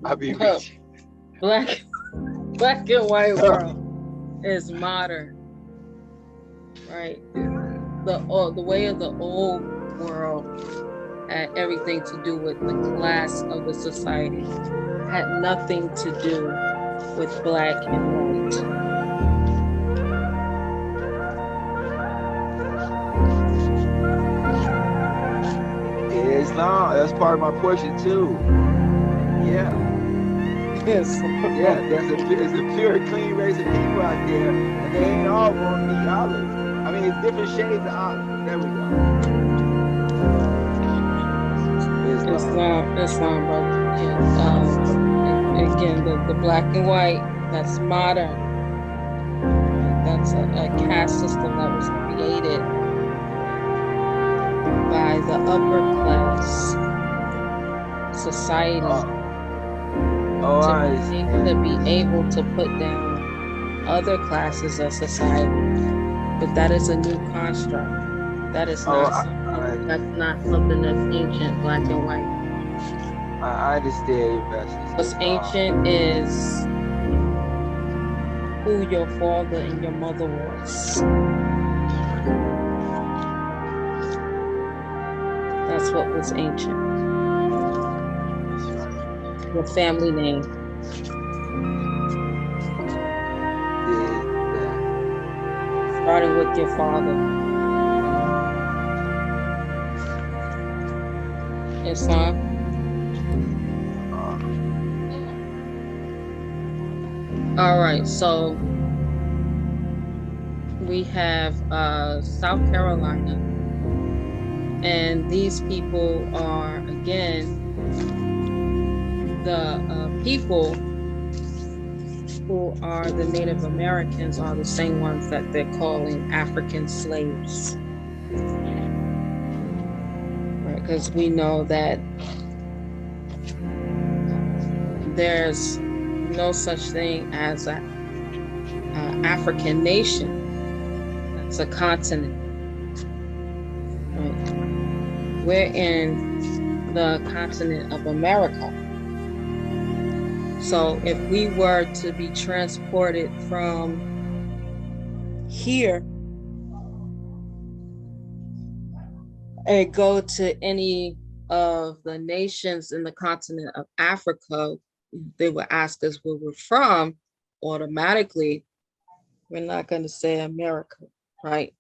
I be the reaching. black and white world is modern, right? The way of the old world had everything to do with the class of the society, had nothing to do with black and white. Islam, that's part of my portion too. Yeah. Yes. Yeah, there's a pure, clean race of people out there, and they ain't all gonna be olive. I mean, it's different shades of olive. There we go. Islam, brother. Yeah. Again, the black and white, that's modern. That's a caste system that was created by the upper class society to be able to put down other classes of society. But that is a new construct. That is not that's not something that's ancient, black and white. I understand your message. What's ancient is who your father and your mother was. That's what was ancient. Your family name. Starting with your father. Islam. All right, so we have South Carolina, and these people are, again, the people who are the Native Americans are the same ones that they're calling African slaves. Right, because we know that there's no such thing as an African nation. That's a continent. Right. We're in the continent of America. So if we were to be transported from here and go to any of the nations in the continent of Africa, they would ask us where we're from. Automatically, we're not going to say America, right?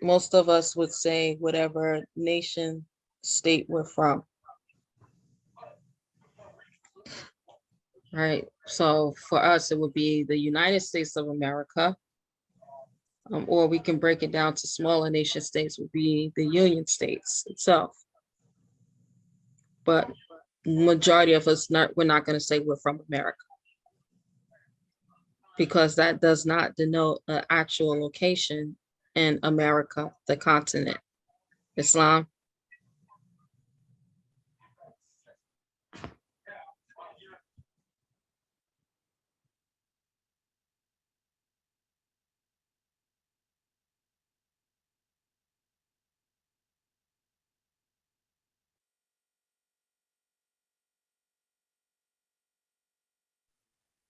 Most of us would say whatever nation, state we're from. Right. So for us, it would be the United States of America, or we can break it down to smaller nation states, would be the Union States itself. But majority of us, we're not going to say we're from America, because that does not denote an actual location in America, the continent. Islam.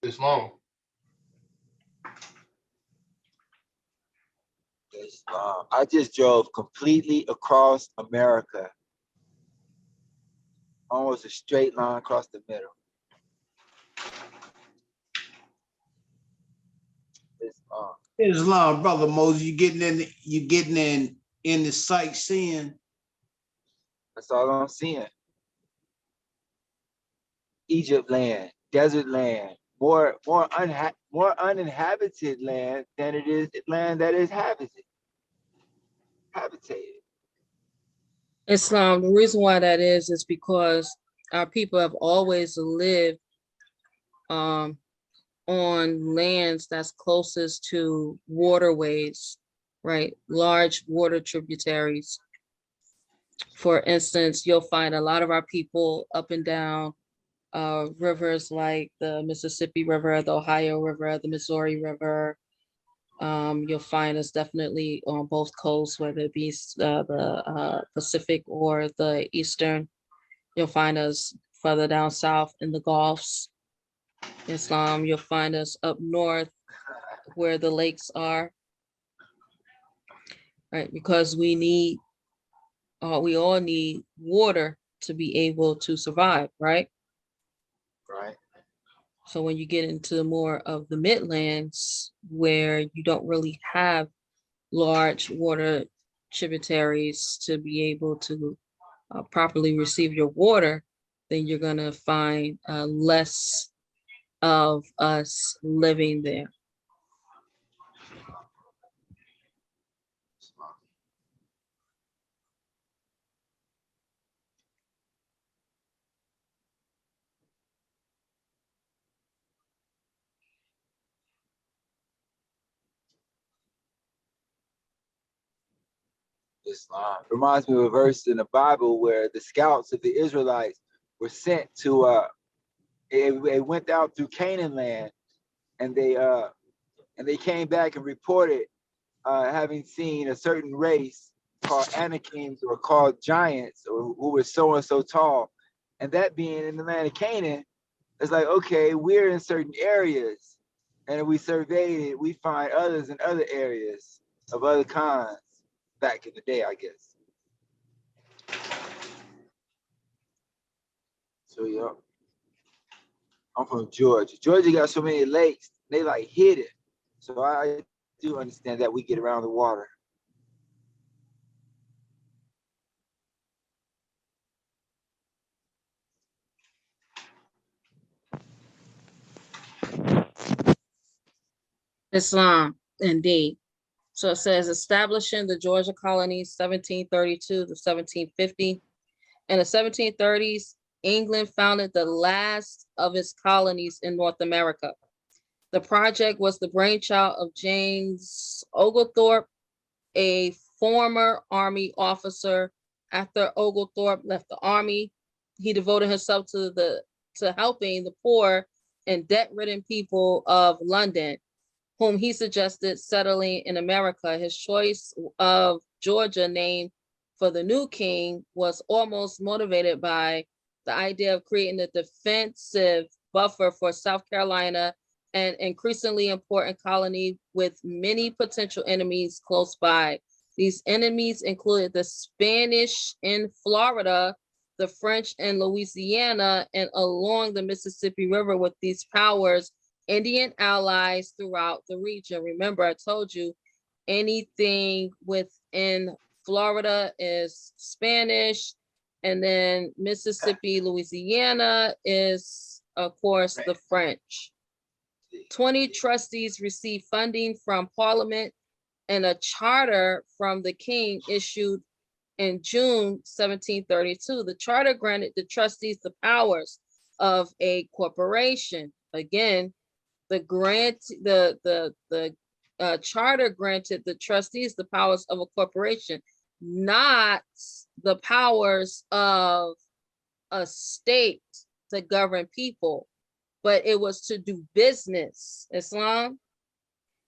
Islam. I just drove completely across America, almost a straight line across the middle. Islam, brother Moses, you getting in the sightseeing. That's all I'm seeing. Egypt land, desert land, more uninhabited land than it is land that is habitated. Islam, the reason why that is because our people have always lived on lands that's closest to waterways, right? Large water tributaries. For instance, you'll find a lot of our people up and down rivers like the Mississippi River, the Ohio River, the Missouri River. You'll find us definitely on both coasts, whether it be the Pacific or the Eastern. You'll find us further down south in the Gulfs. Islam, you'll find us up north where the lakes are, right? Because we all need water to be able to survive, right? Right. So when you get into more of the Midlands, where you don't really have large water tributaries to be able to properly receive your water, then you're going to find less of us living there. Islam. Reminds me of a verse in the Bible where the scouts of the Israelites were sent to they went out through Canaan land, and they came back and reported having seen a certain race called Anakims, or called giants, or who were so and so tall. And that being in the land of Canaan, it's like, okay, we're in certain areas, and if we surveyed it, we find others in other areas of other kinds back in the day, I guess. So yeah, I'm from Georgia. Georgia got so many lakes, they like hid it. So I do understand that we get around the water. Islam, indeed. So it says establishing the Georgia colonies 1732 to 1750. In the 1730s, England founded the last of its colonies in North America. The project was the brainchild of James Oglethorpe, a former Army officer. After Oglethorpe left the Army, he devoted himself to helping the poor and debt-ridden people of London, whom he suggested settling in America. His choice of Georgia name for the new king was almost motivated by the idea of creating a defensive buffer for South Carolina, an increasingly important colony with many potential enemies close by. These enemies included the Spanish in Florida, the French in Louisiana, and along the Mississippi River, with these powers Indian allies throughout the region. Remember, I told you anything within Florida is Spanish, and then Mississippi, Louisiana is, of course, the French. 20 trustees received funding from Parliament and a charter from the king issued in June 1732. The charter granted the trustees the powers of a corporation. Again, the charter granted the trustees the powers of a corporation, not the powers of a state to govern people, but it was to do business. Islam,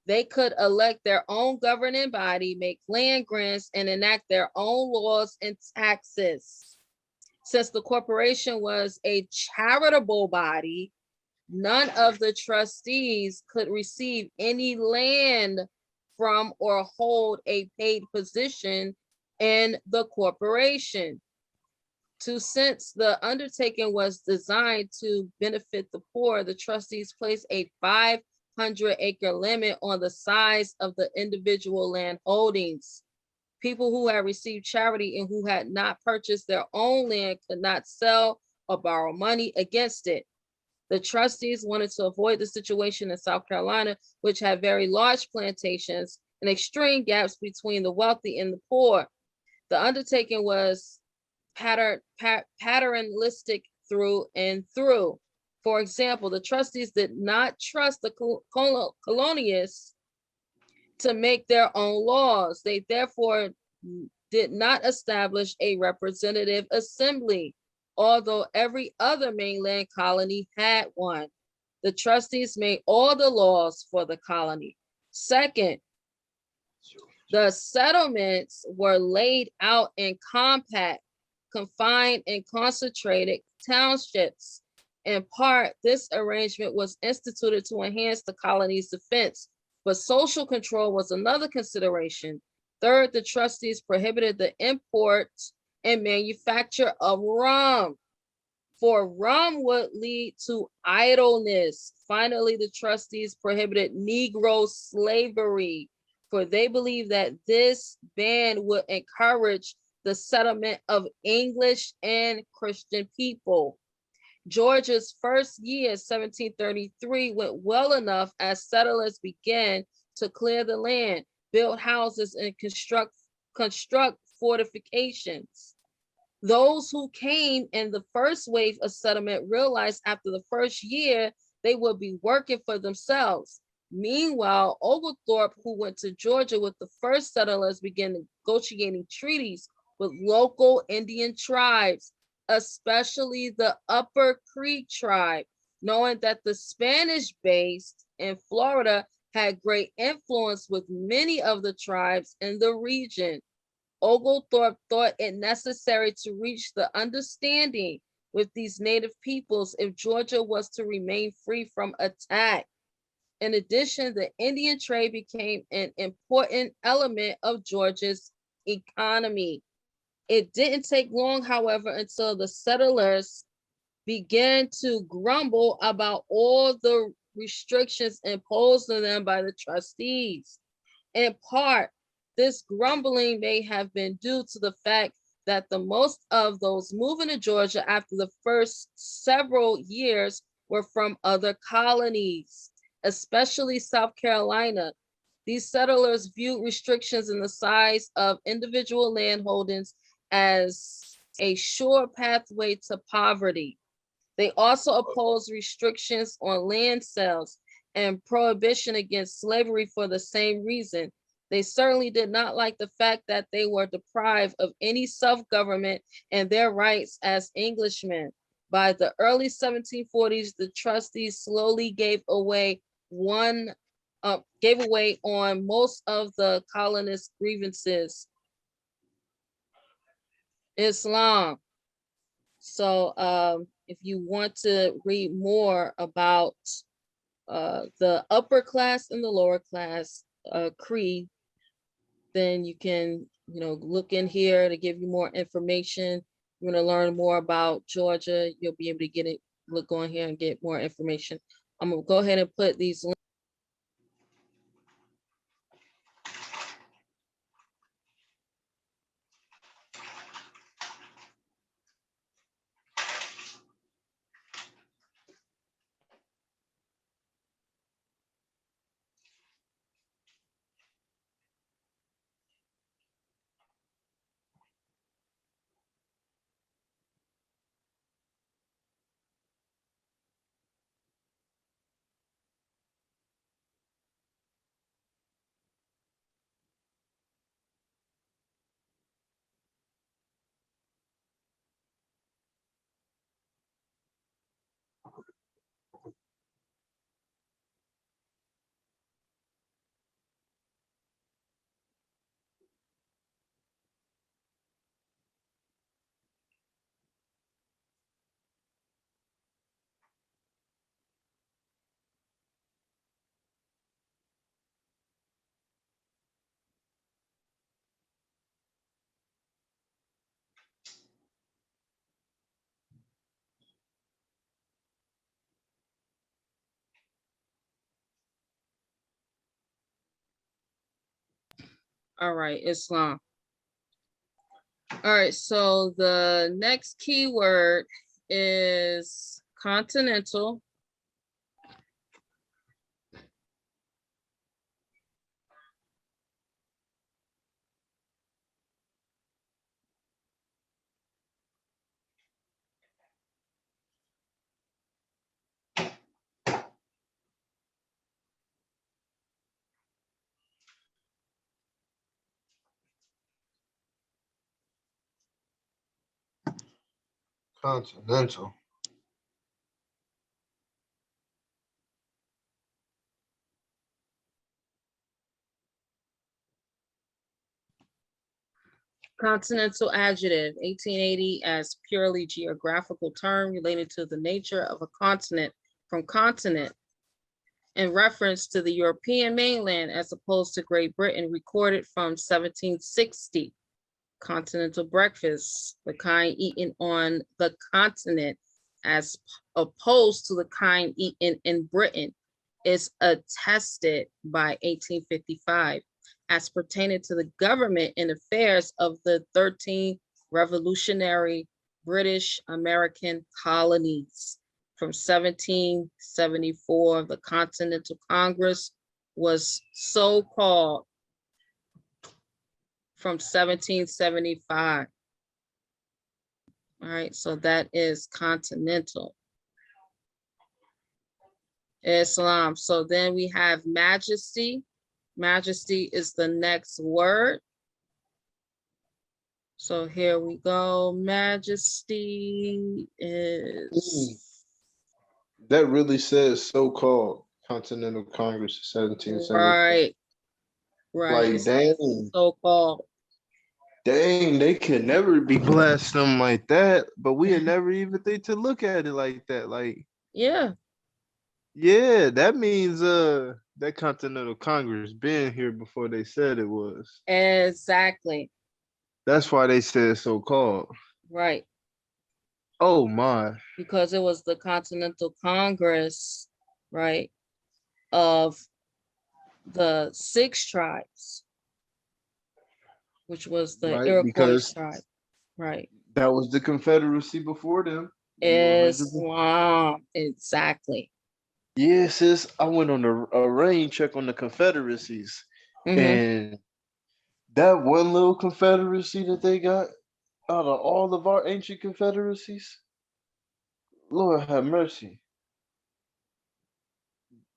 they could elect their own governing body, make land grants, and enact their own laws and taxes. Since the corporation was a charitable body, none of the trustees could receive any land from or hold a paid position in the corporation. Since the undertaking was designed to benefit the poor, the trustees placed a 500-acre limit on the size of the individual land holdings. People who had received charity and who had not purchased their own land could not sell or borrow money against it. The trustees wanted to avoid the situation in South Carolina, which had very large plantations and extreme gaps between the wealthy and the poor. The undertaking was paternalistic through and through. For example, the trustees did not trust the colonists to make their own laws. They therefore did not establish a representative assembly, although every other mainland colony had one. The trustees made all the laws for the colony. Second, the settlements were laid out in compact confined and concentrated townships. In part, this arrangement was instituted to enhance the colony's defense, but social control was another consideration. Third, the trustees prohibited the import and manufacture of rum, for rum would lead to idleness. Finally, the trustees prohibited Negro slavery, for they believed that this ban would encourage the settlement of English and Christian people. Georgia's first year, 1733, went well enough as settlers began to clear the land, build houses, and construct fortifications. Those who came in the first wave of settlement realized after the first year they would be working for themselves. Meanwhile, Oglethorpe, who went to Georgia with the first settlers, began negotiating treaties with local Indian tribes, especially the Upper Creek tribe, knowing that the Spanish base in Florida had great influence with many of the tribes in the region. Oglethorpe thought it necessary to reach the understanding with these native peoples if Georgia was to remain free from attack. In addition, the Indian trade became an important element of Georgia's economy. It didn't take long, however, until the settlers began to grumble about all the restrictions imposed on them by the trustees. In part, this grumbling may have been due to the fact that the most of those moving to Georgia after the first several years were from other colonies, especially South Carolina. These settlers viewed restrictions in the size of individual land holdings as a sure pathway to poverty. They also opposed restrictions on land sales and prohibition against slavery for the same reason. They certainly did not like the fact that they were deprived of any self-government and their rights as Englishmen. By the early 1740s, the trustees slowly gave away on most of the colonists' grievances. Islam. So if you want to read more about the upper class and the lower class creed, then you can, look in here to give you more information. You're going to learn more about Georgia. You'll be able to get it, look on here and get more information. I'm going to go ahead and put these links. All right, Islam. All right, so the next keyword is continental. Continental. Continental adjective, 1880, as purely geographical term related to the nature of a continent from continent, in reference to the European mainland as opposed to Great Britain, recorded from 1760. Continental breakfast, the kind eaten on the continent as opposed to the kind eaten in Britain, is attested by 1855 as pertaining to the government and affairs of the 13 revolutionary British American colonies. From 1774, the Continental Congress was so called. From 1775. All right, so that is continental. Islam. So then we have majesty. Majesty is the next word. So here we go. Majesty is. That really says so-called Continental Congress 1770. Right. Like, dang. So-called. Dang, they could never be blessed them like that, but we had never even think to look at it like that. Like, yeah, that means that Continental Congress been here before they said it was. exactly. That's why they said so called. Right. Oh my. Because it was the Continental Congress, right, of the 6 tribes, which was the Right, Iroquois because tribe, right? that was the Confederacy before them. Islam, exactly. Yeah, sis, I went on a rain check on the Confederacies, and that one little Confederacy that they got out of all of our ancient Confederacies, Lord have mercy.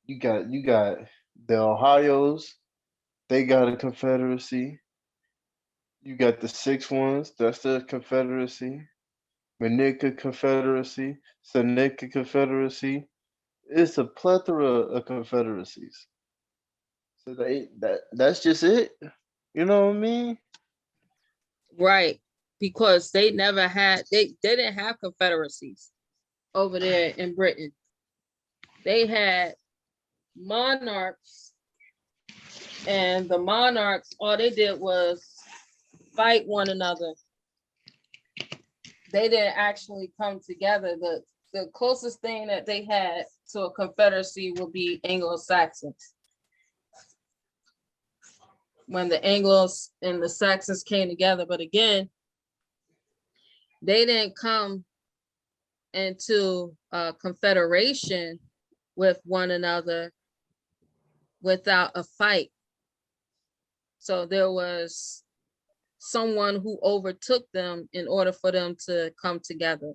You got the Ohio's, they got a Confederacy. You got the 6 ones, that's the Confederacy. Manica Confederacy, Seneca Confederacy. It's a plethora of confederacies. So that's just it. You know what I mean? Right, because they never had, they didn't have confederacies over there in Britain. They had monarchs, and the monarchs, all they did was fight one another. They didn't actually come together. The closest thing that they had to a confederacy would be Anglo-Saxons. When the Anglos and the Saxons came together, but again, they didn't come into a confederation with one another without a fight. So there was someone who overtook them in order for them to come together.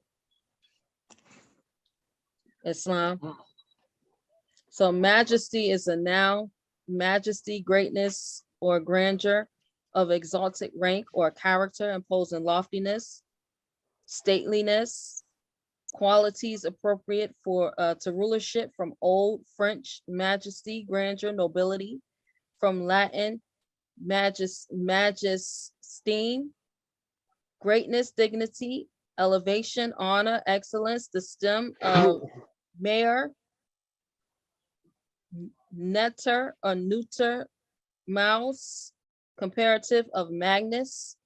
Islam. So majesty is a noun. Majesty, greatness or grandeur of exalted rank or character imposing loftiness, stateliness, qualities appropriate for to rulership, from Old French majesty, grandeur, nobility, from Latin majesteme, greatness, dignity, elevation, honor, excellence, the stem of mayor, netter or neuter, mouse, comparative of magnus,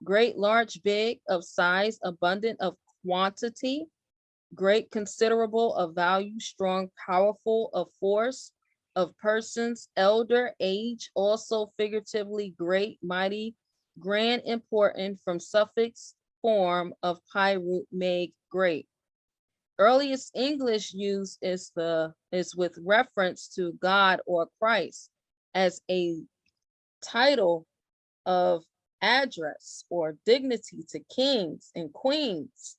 great, large, big, of size, abundant, of quantity, great, considerable, of value, strong, powerful, of force, of persons, elder, age, also figuratively great, mighty, grand, important, from suffix form of pi root, make, great. Earliest English use is with reference to God or Christ as a title of address or dignity to kings and queens.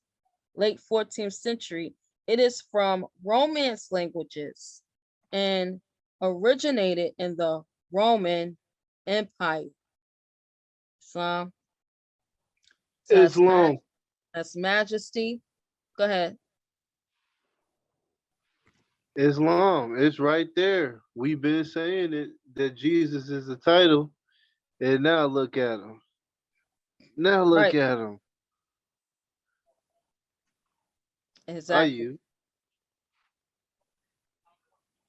Late 14th century. It is from Romance languages and originated in the Roman Empire. So Islam. that's majesty. Go ahead. Islam. It's right there. We've been saying it that Jesus is the title, and now look at him. Now look Right. at them. Are Exactly. you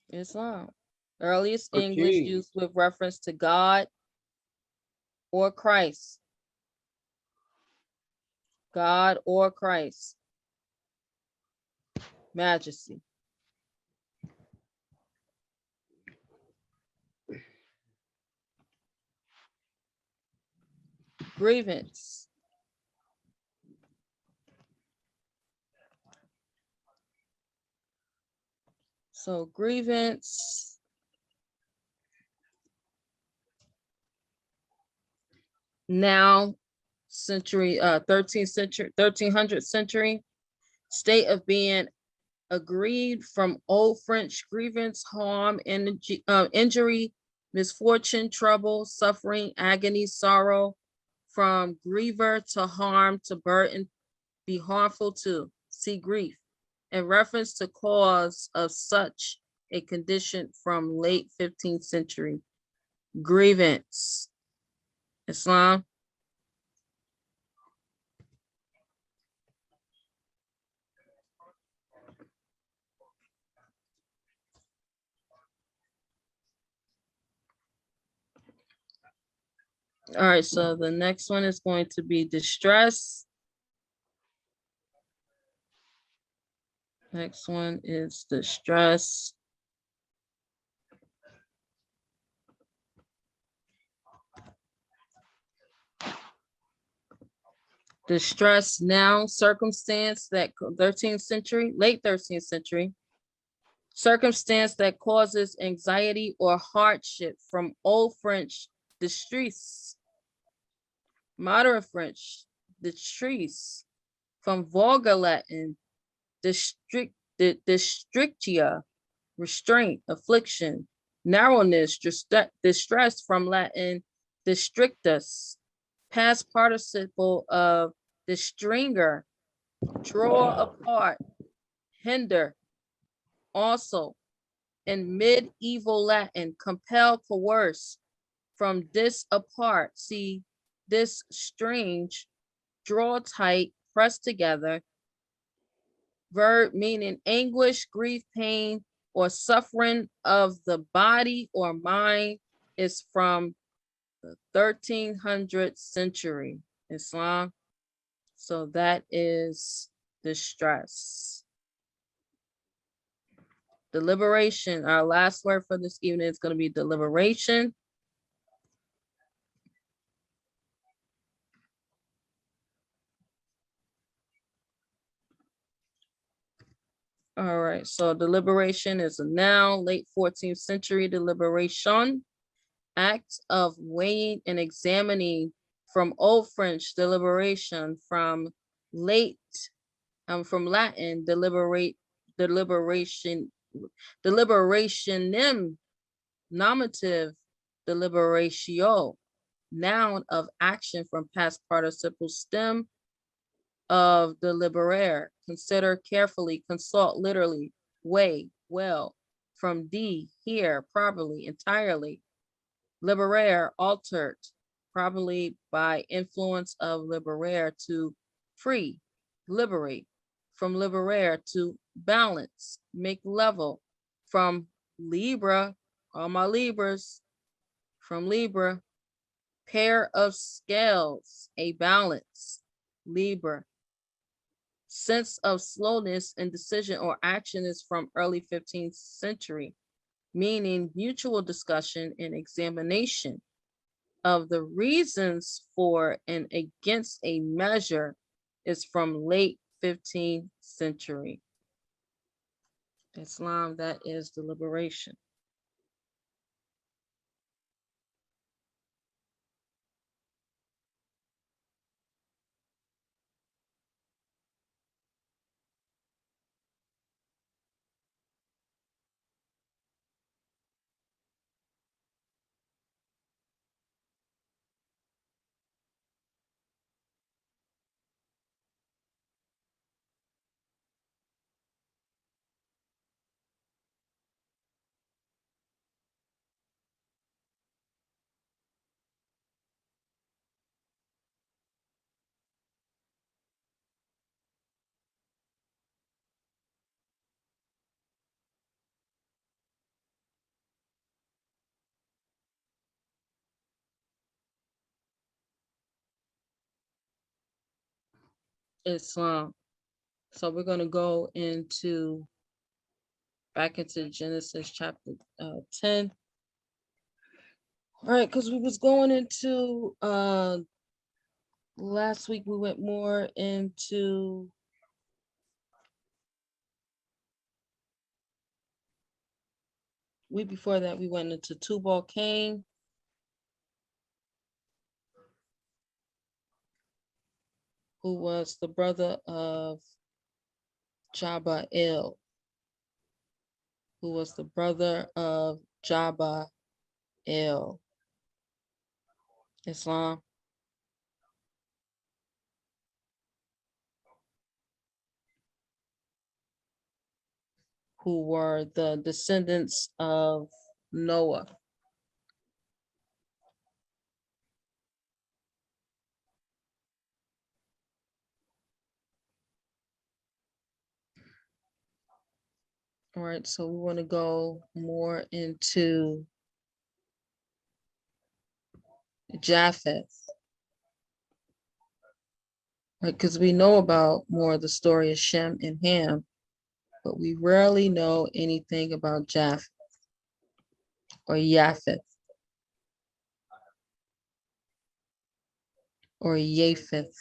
Islam. Earliest English okay? used with reference to God or Christ. God or Christ. Majesty. Grievance. So grievance. Now century, 13th century, 1300th century, state of being agreed from Old French grievance, harm, injury, misfortune, trouble, suffering, agony, sorrow, from griever to harm to burden, be harmful to, see grief, in reference to cause of such a condition from late 15th century. Grievance. Islam. All right, so the next one is going to be distress. Next one is distress. Distress, noun, circumstance that 13th century, late 13th century, circumstance that causes anxiety or hardship, from Old French, distress, modern French, distress, from Vulgar Latin, districtia, restraint, affliction, narrowness, distress, from Latin, districtus, past participle of distringer, draw apart, hinder. Also, in medieval Latin, compel, coerce, from this apart, see this strange, draw tight, press together. Verb meaning anguish, grief, pain, or suffering of the body or mind, is from the 1300th century Islam. So that is distress. Deliberation. Our last word for this evening is going to be deliberation. All right, so deliberation is a noun, late 14th century deliberation, act of weighing and examining, from Old French deliberation, from late, from Latin deliberation, deliberationem, nominative, deliberatio, noun of action, from past participle stem of deliberare, consider carefully, consult literally, weigh well, from d, here, properly, entirely, liberare, altered, probably by influence of liberare, to free, liberate, from liberare, to balance, make level, from Libra, all my Libras, from Libra, pair of scales, a balance, Libra. Sense of slowness in decision or action is from early 15th century, meaning mutual discussion and examination of the reasons for and against a measure, is from late 15th century Islam. That is deliberation. Islam. So we're going to go back into Genesis chapter 10. All right, because we was going into last week we went more into week before that we went into Tubal-Cain, who was the brother of Jabael, who was the brother of Jabael. Islam. Who were the descendants of Noah. All right, so we want to go more into Japheth, right? Because we know about more of the story of Shem and Ham, but we rarely know anything about Japheth or Japheth or Japheth.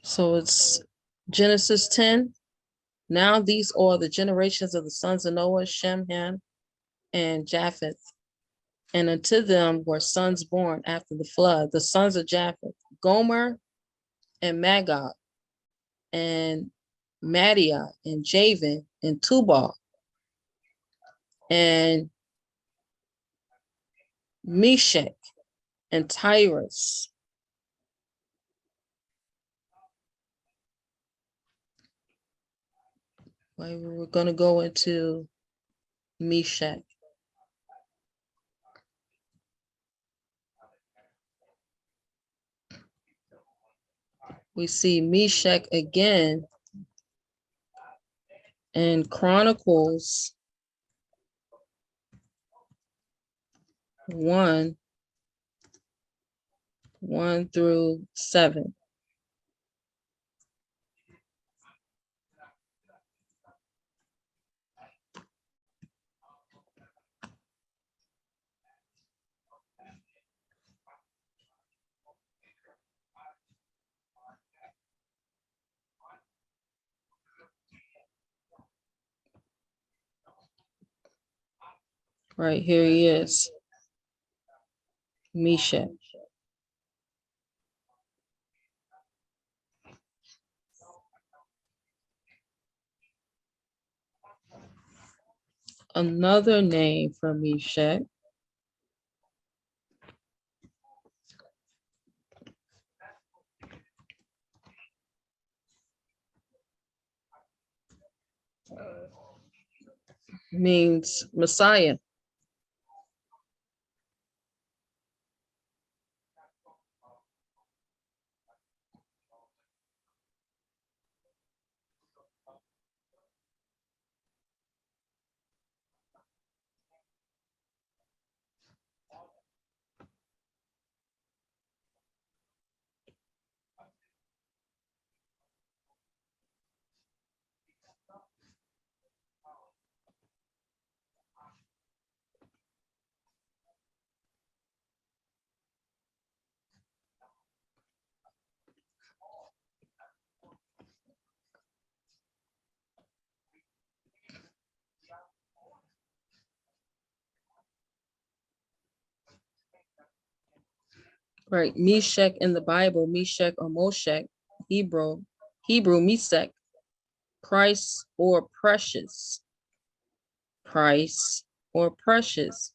So it's Genesis 10. Now these are the generations of the sons of Noah, Shem, Ham, and Japheth. And unto them were sons born after the flood, the sons of Japheth, Gomer and Magog, and Madiah, and Javan, and Tubal, and Meshach, and Tyrus. Right, we're going to go into Meshach. We see Meshach again in Chronicles 1:1-7. Right, here he is, Meshach. Another name for Meshach means Messiah. Right, Meshach in the Bible, Meshach or Moshech, Hebrew Meshach, price or precious. Price or precious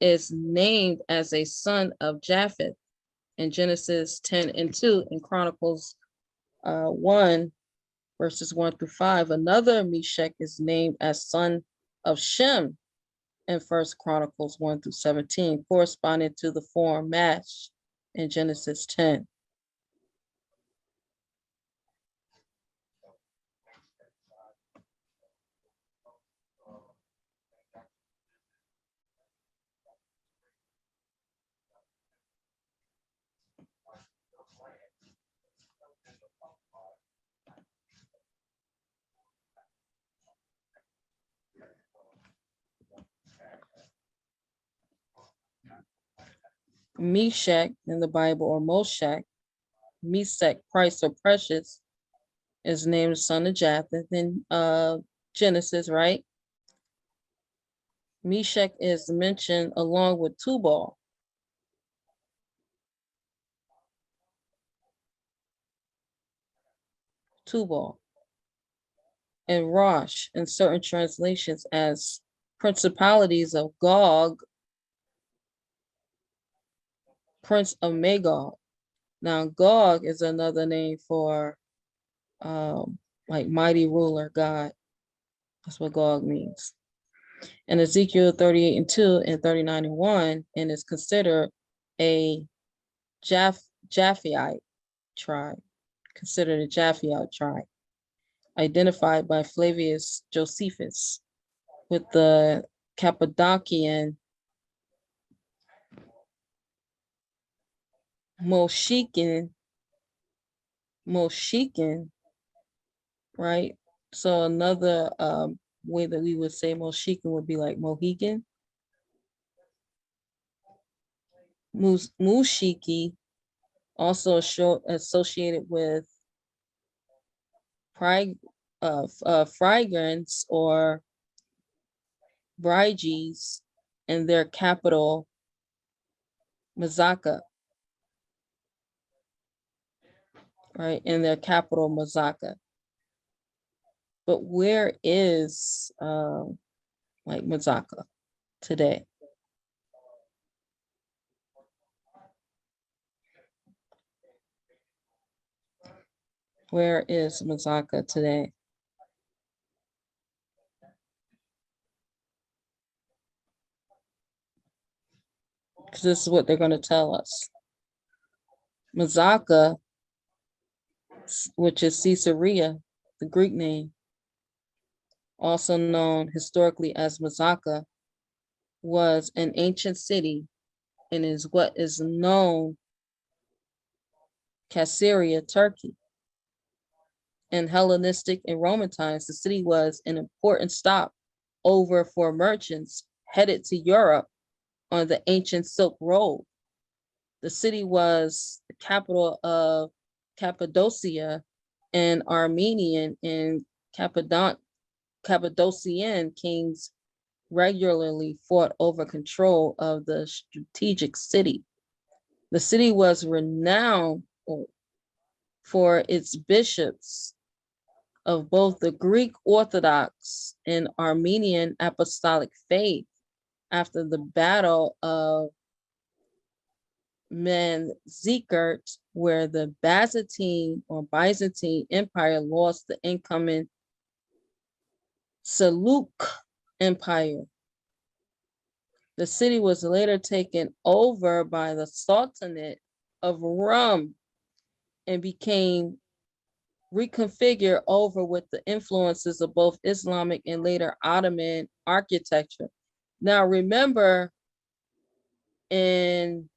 is named as a son of Japheth in Genesis 10:2, in Chronicles 1:1-5. Another Meshach is named as son of Shem in First Chronicles 1 through 17, corresponding to the form Mash in Genesis 10. Meshach in the Bible, or Moshach, Meshach, price or precious, is named son of Japheth in Genesis, right? Meshach is mentioned along with Tubal. Tubal and Rosh in certain translations as principalities of Gog, prince of Magog. Now, Gog is another name for like mighty ruler, God. That's what Gog means. And Ezekiel 38 and 2 and 39 and 1, and is considered a Japhethite tribe, considered a Japhethite tribe, identified by Flavius Josephus with the Cappadocian Moshikin, right? So another way that we would say Moshikin would be like Mohican. Mushiki, also associated with Phrygians or Phryges, and their capital Mazaka, right? In their capital Mazaka. But where is like Mazaka today? Where is Mazaka today? Because this is what they're going to tell us. Mazaka, which is Caesarea, the Greek name, also known historically as Mazaka, was an ancient city and is what is known Caesarea, Turkey. In Hellenistic and Roman times, the city was an important stop over for merchants headed to Europe on the ancient Silk Road. The city was the capital of Cappadocia, and Armenian and Cappadocian kings regularly fought over control of the strategic city. The city was renowned for its bishops of both the Greek Orthodox and Armenian Apostolic faith after the Battle of Manzikert, where the Byzantine Empire lost the incoming Seljuk Empire. The city was later taken over by the Sultanate of Rum and became reconfigured over with the influences of both Islamic and later Ottoman architecture. Now remember, in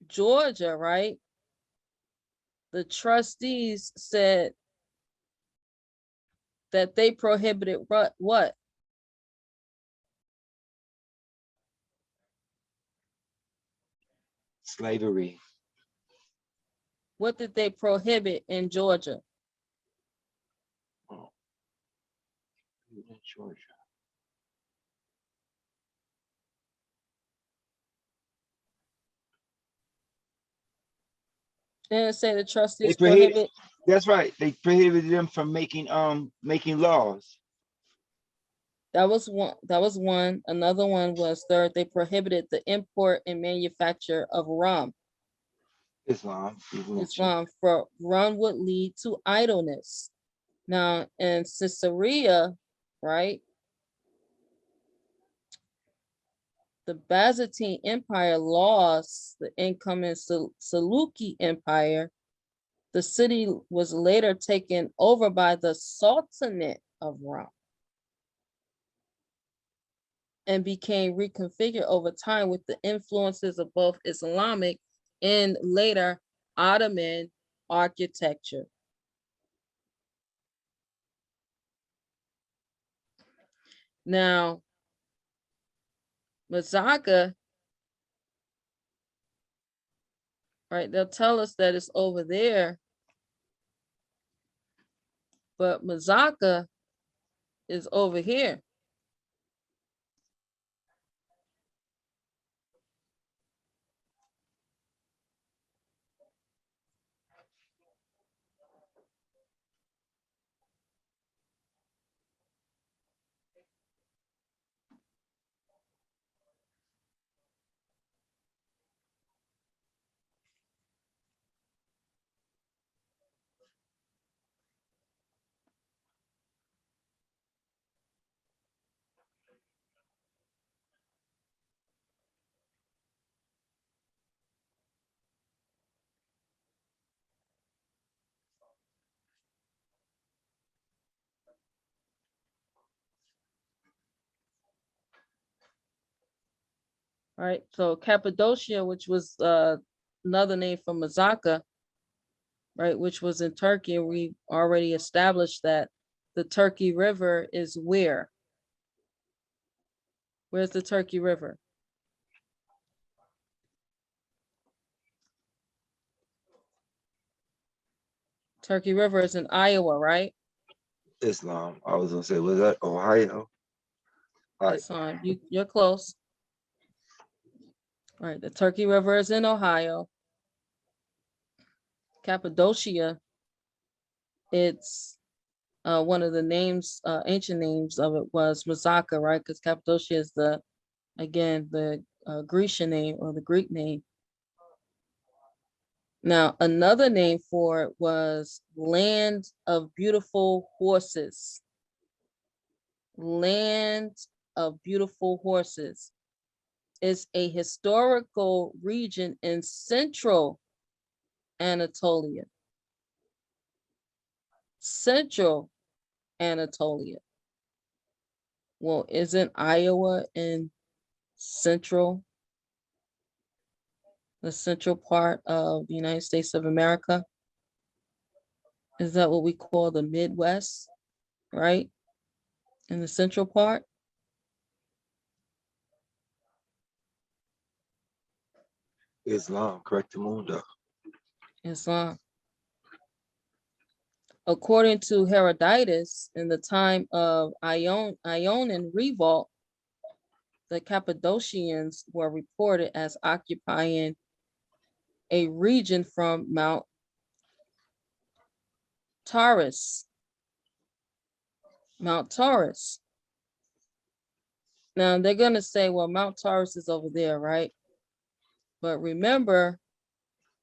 Georgia, right, the trustees said that they prohibited what? Slavery. What did they prohibit in Georgia? Oh. In Georgia. Didn't say the trustees They prohibit. prohibit. That's right. They prohibited them from making laws. That was one. Another one was third, they prohibited the import and manufacture of rum. Islam. For rum would lead to idleness. Now in Caesarea, right, the Byzantine Empire lost the incoming Seleucid Empire, the city was later taken over by the Sultanate of Rome and became reconfigured over time with the influences of both Islamic and later Ottoman architecture. Now, Mazaka, right, they'll tell us that it's over there, but Mazaka is over here. Right, so Cappadocia, which was another name for Mazaka, right, which was in Turkey, and we already established that the Turkey River is where? Where's the Turkey River? Turkey River is in Iowa, right? Islam. I was gonna say, was that Ohio? Right. That's on. You're close. All right, the Turkey River is in Ohio. Cappadocia, it's one of the names, ancient names of it was Mazaka, right? Because Cappadocia is the Grecian name or the Greek name. Now, another name for it was Land of Beautiful Horses. Land of Beautiful Horses is a historical region in central Anatolia. Central Anatolia. Well, isn't Iowa in central, the central part of the United States of America? Is that what we call the Midwest, right? In the central part? Islam, correct, Mundo. Islam. According to Herodotus, in the time of Ionian revolt, the Cappadocians were reported as occupying a region from Mount Taurus. Mount Taurus. Now they're going to say, well, Mount Taurus is over there, right? But remember,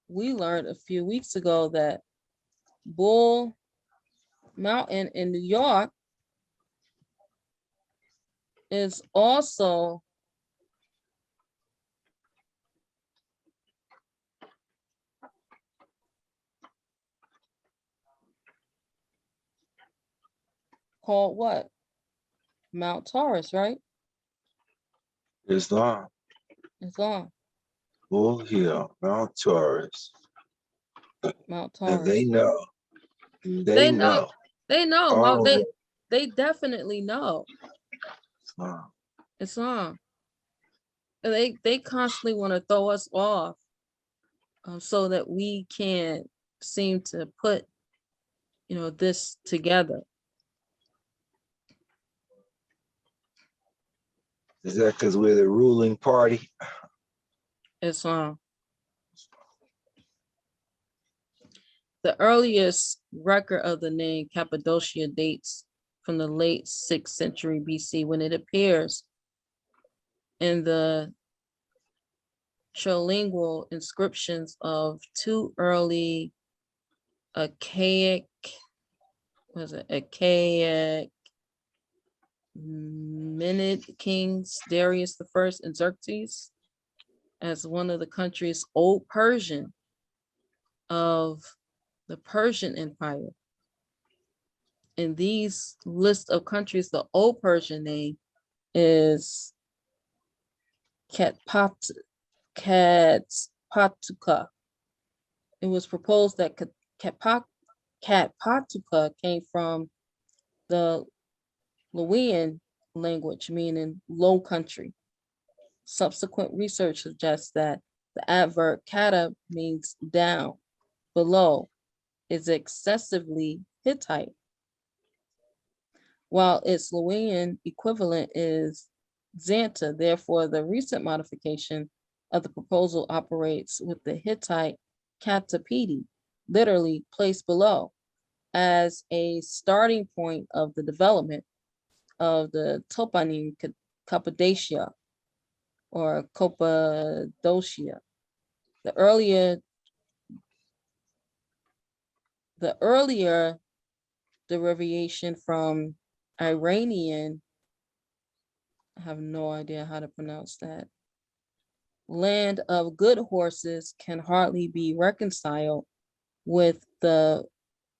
we learned a few weeks ago that Bull Mountain in New York is also called what? Mount Taurus, right? Islam. Islam. Bull Hill, Mount Taurus. Mount And they Taurus. know. They know. They know. Well, Oh, they definitely know. Islam. Islam. And they constantly want to throw us off so that we can't seem to put, this together. Is that because we're the ruling party? Islam. The earliest record of the name Cappadocia dates from the late 6th century BC, when it appears in the trilingual inscriptions of two early Archaic Menid kings Darius the First and Xerxes as one of the country's Old Persian of the Persian Empire. In these list of countries, the Old Persian name is Katpatuka. It was proposed that Katpatuka came from the Luwian language, meaning low country. Subsequent research suggests that the adverb kata means down, below, is excessively Hittite, while its Luwian equivalent is Xanta. Therefore, the recent modification of the proposal operates with the Hittite Katapedi, literally placed below, as a starting point of the development of the toponym Cappadocia or Cappadocia. The earlier derivation from Iranian, I have no idea how to pronounce that, land of good horses can hardly be reconciled with the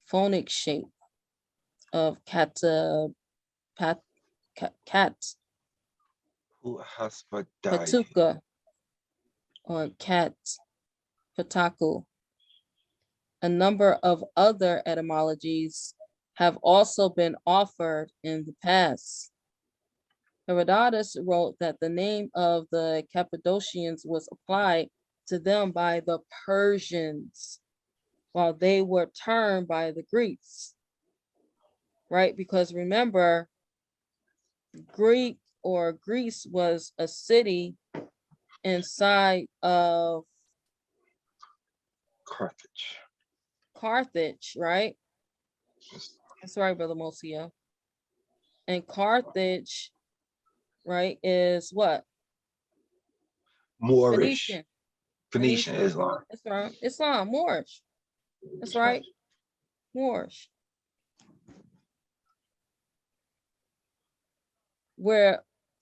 phonic shape of Patuka, or Kat Pataku. A number of other etymologies have also been offered in the past. Herodotus wrote that the name of the Cappadocians was applied to them by the Persians, while they were termed by the Greeks, right? Because remember, Greece was a city inside of Carthage, right? That's right, Brother Mosia. And Carthage, right, is what? Moorish. Phoenician Islam. That's right. Islam, Moorish. That's right. Moorish.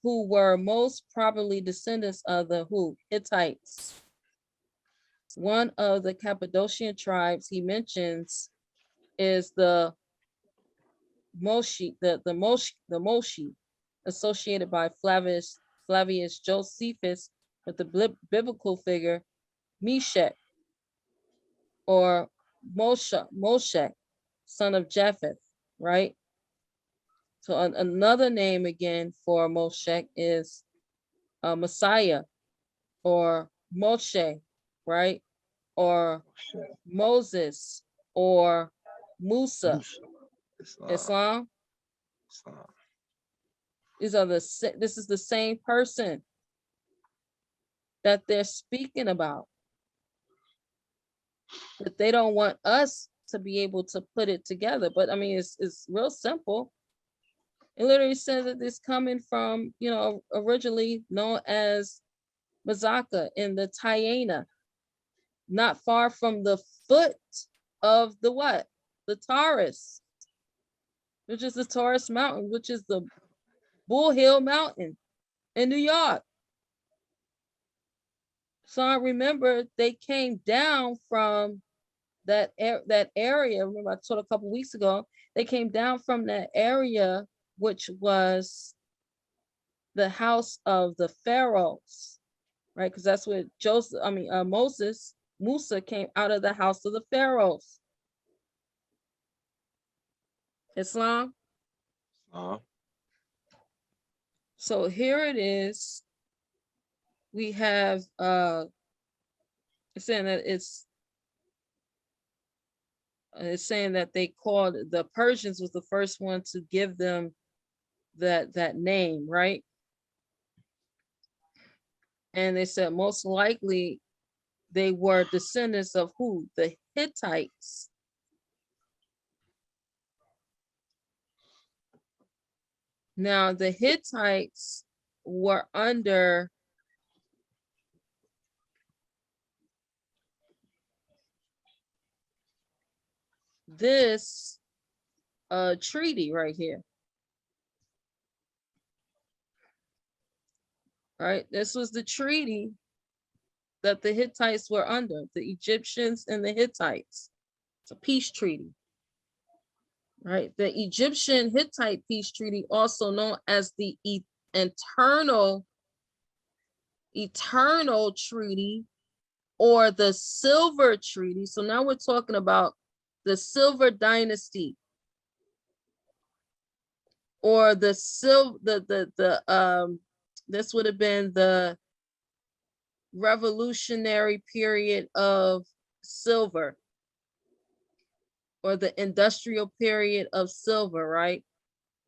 Who were most probably descendants of the Hittites. One of the Cappadocian tribes he mentions is the Moshi, the Moshi, associated by Flavius Josephus with the biblical figure Meshach, or Moshe, son of Japheth, right? So another name again for Moshe is Messiah, or Moshe, right? Or Moses, or Musa. Islam. This is the same person that they're speaking about, but they don't want us to be able to put it together. But I mean, it's real simple. It literally says that it's coming from, originally known as Mazaka in the Tayana, not far from the foot of the what? The Taurus, which is the Taurus Mountain, which is the Bull Hill Mountain in New York. So I remember they came down from that area. Remember I told a couple weeks ago, they came down from that area, which was the house of the pharaohs, right? Because that's where Musa came out of the house of the pharaohs. Islam. So here it is. We have it's saying that it's saying that they called the Persians was the first one to give them that name, right? And they said most likely they were descendants of who? The Hittites. Now the Hittites were under this treaty right here. right? This was the treaty that the Hittites were under, the Egyptians and the Hittites. It's a peace treaty, right? The Egyptian Hittite peace treaty, also known as the eternal treaty or the silver treaty. So now we're talking about the silver dynasty, or this would have been the revolutionary period of silver, or the industrial period of silver, right?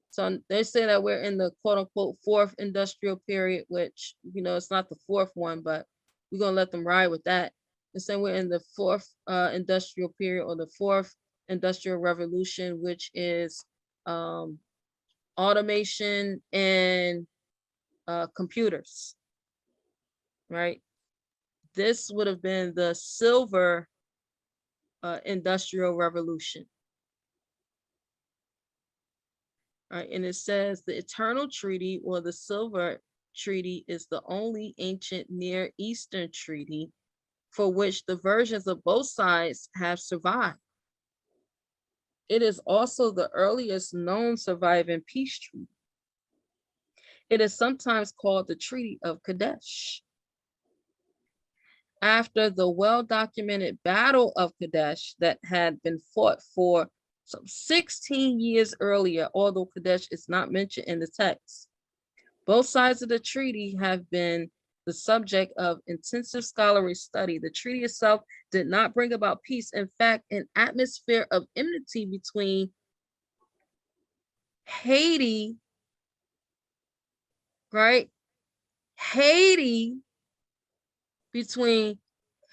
So they say that we're in the quote unquote fourth industrial period, which, you know, it's not the fourth one, but we're gonna let them ride with that. They're saying we're in the fourth industrial period, or the fourth industrial revolution, which is automation and computers, right? This would have been the silver industrial revolution. Right, and it says the Eternal Treaty, or the Silver Treaty, is the only ancient Near Eastern treaty for which the versions of both sides have survived. It is also the earliest known surviving peace treaty. It is sometimes called the Treaty of Kadesh. After the well-documented Battle of Kadesh that had been fought for some 16 years earlier, although Kadesh is not mentioned in the text, both sides of the treaty have been the subject of intensive scholarly study. The treaty itself did not bring about peace. In fact, an atmosphere of enmity between Haiti, right? Between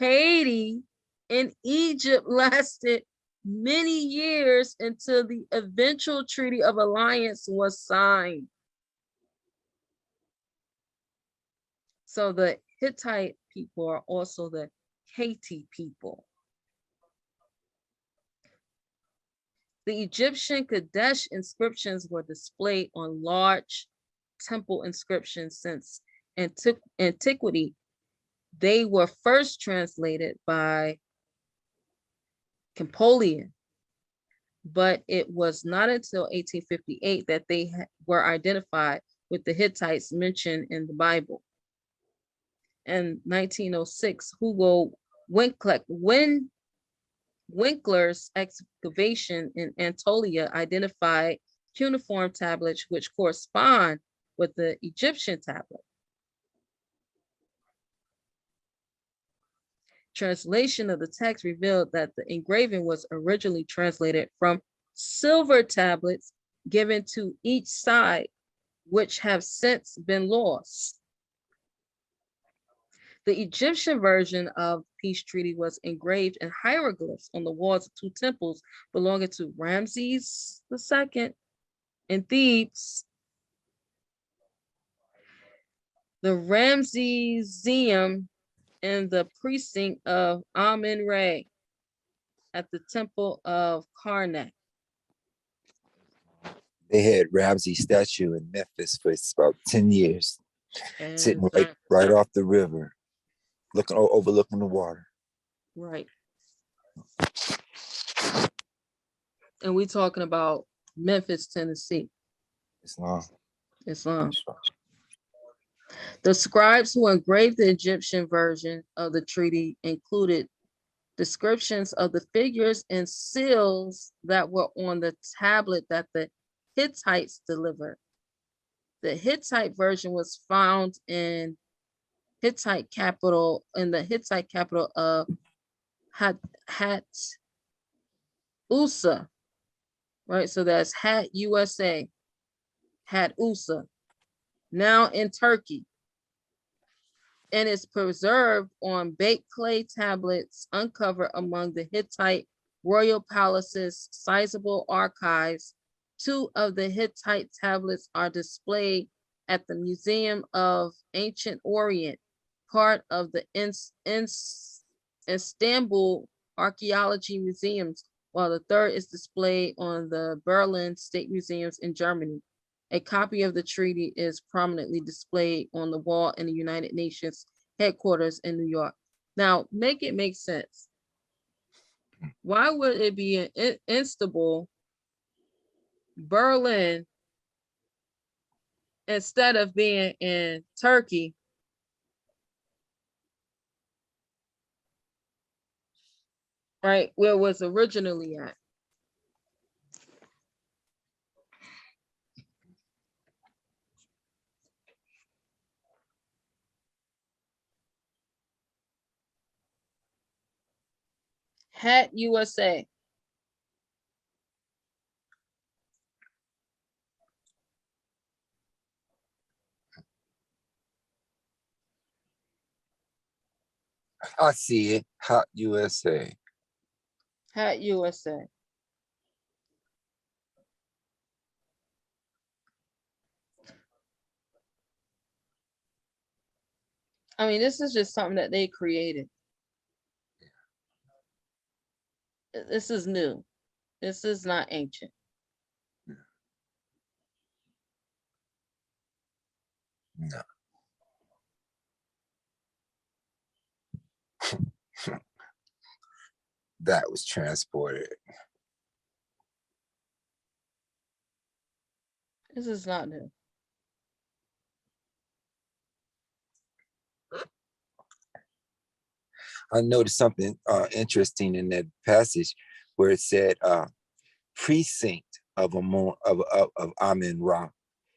Haiti and Egypt lasted many years until the eventual Treaty of Alliance was signed. So the Hittite people are also the Haiti people. The Egyptian Kadesh inscriptions were displayed on large temple inscriptions since antiquity. They were first translated by Campbell, but it was not until 1858 that they were identified with the Hittites mentioned in the Bible. In 1906, Hugo Winkler's excavation in Anatolia identified cuneiform tablets which correspond with the Egyptian tablet. Translation of the text revealed that the engraving was originally translated from silver tablets given to each side, which have since been lost. The Egyptian version of the peace treaty was engraved in hieroglyphs on the walls of two temples belonging to Ramses II in Thebes. The Ramseseum in the precinct of Amun-Re at the temple of Karnak. They had Ramses statue in Memphis for about 10 years, sitting right off the river, overlooking the water. Right. And we're talking about Memphis, Tennessee. Islam. The scribes who engraved the Egyptian version of the treaty included descriptions of the figures and seals that were on the tablet that the Hittites delivered. The Hittite version was found in the Hittite capital of Hat-Usa, right? So that's Hat, U.S.A, Hat-Usa, now in Turkey, and is preserved on baked clay tablets uncovered among the Hittite royal palace's sizable archives. 2 of the Hittite tablets are displayed at the Museum of Ancient Orient, part of the Istanbul Archaeology Museums, while the 3rd is displayed on the Berlin State Museums in Germany. A copy of the treaty is prominently displayed on the wall in the United Nations headquarters in New York. Now, make it make sense. Why would it be in Istanbul, Berlin, instead of being in Turkey? Right, where it was originally at. Hat USA. I see it. Hot USA. Hat USA. I mean, this is just something that they created. This is new. This is not ancient. No. That was transported. This is not new. I noticed something interesting in that passage where it said precinct of Amen Ra.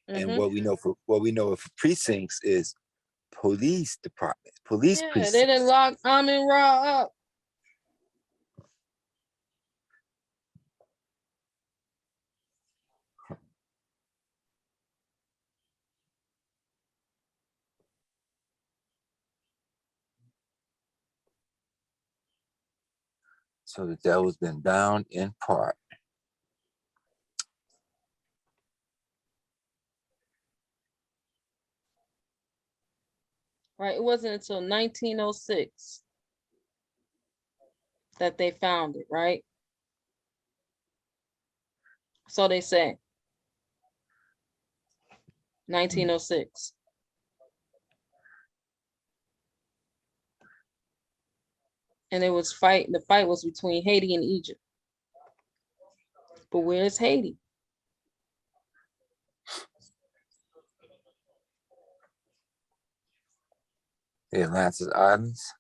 And what we know of precincts is police departments, police Yeah, precincts. they didn't lock Amen Ra up. So the devil's been bound in part. Right, it wasn't until 1906 that they found it, right? So they say 1906. And it was the fight was between Haiti and Egypt. But where's Haiti? The Atlantis Islands.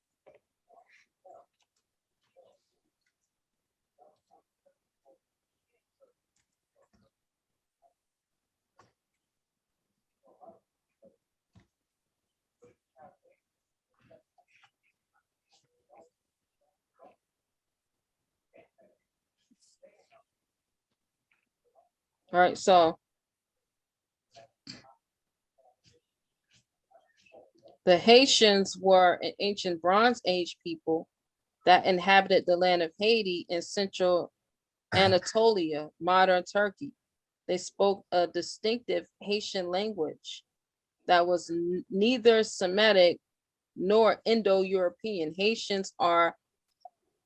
All right, so the Haitians were an ancient Bronze Age people that inhabited the land of Haiti in central Anatolia, modern Turkey. They spoke a distinctive Haitian language that was neither Semitic nor Indo-European. Haitians are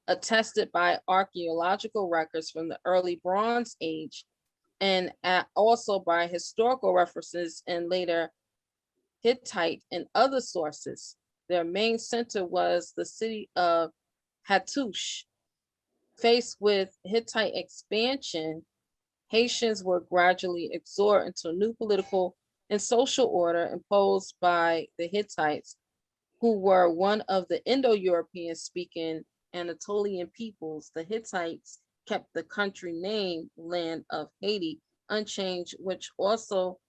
attested by archaeological records from the early Bronze Age and also by historical references in later Hittite and other sources. Their main center was the city of Hattush. Faced with Hittite expansion, Haitians were gradually absorbed into a new political and social order imposed by the Hittites, who were one of the Indo-European speaking Anatolian peoples. The Hittites kept the country name land of Haiti unchanged, which also